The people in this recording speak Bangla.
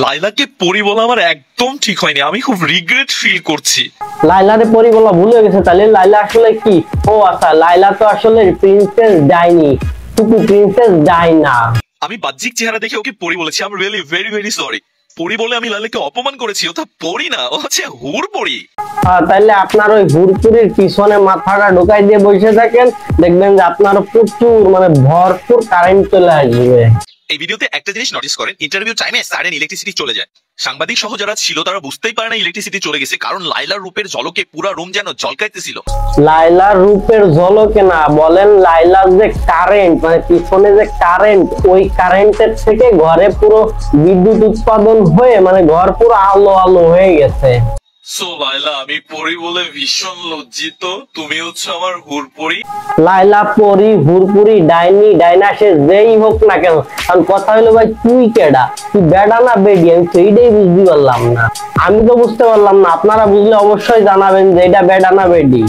লাইলাকে পরি বলা আমার একদম ঠিক হয়নি, আমি খুব রিগ্রেট ফিল করছি। লাইলারে পরি বলা ভুল হয়ে গেছে, তাহলে লাইলা আসলে কি? ও আচ্ছা, লাইলা তো আসলে প্রিন্সেস ডাইনি, শুধু প্রিন্সেস ডাইনা। আমি বাহ্যিক চেহারা দেখে ওকে পরি বলেছি, I am really very very sorry. পরি বলে আমি লাইলাকে অপমান করেছি, ও তো পরি না, ও হচ্ছে হুর পরি। তাহলে আপনার ওই হুরপুরির পিছনে মাথাটা ঢুকাই দিয়ে বসে থাকেন, দেখবেন যে আপনার প্রচুর মানে ভরপুর কারেন্ট চলে আসবে। এই ভিডিওতে একটা জিনিস নোটিস করেন, ইন্টারভিউ টাইমে সাডেন ইলেকট্রিসিটি চলে যায়। সাংবাদিক সহ যারা ছিল তারা বুঝতেই পারে না ইলেকট্রিসিটি চলে গেছে, কারণ লাইলার রূপের ঝলকে পুরো রুম যেন ঝলকাইতেছিল। লাইলার রূপের ঝলকে না, বলেন লাইলার যে কারেন্ট মানে পিছনে যে কারেন্ট, ওই কারেন্টের থেকে ঘরে পুরো বিদ্যুৎ উৎপাদন হয়ে মানে ঘর পুরো আলো আলো হয়ে গেছে। সো লাইলা, আমি পরি বলে ভীষণ লজ্জিত, তুমি হচ্ছে আমার হুরপরি। লাইলা পরি, হুরপুরি, ডাইনি, ডাইনা, সে যেই হোক না কেন, কারণ কথা হলো ভাই তুই কেডা, তুই বেডা না বেডি, আমি সেইটাই বুঝতে পারলাম না। আমি তো বুঝতে পারলাম না, আপনারা বুঝলে অবশ্যই জানাবেন যে এটা বেডা না বেডি।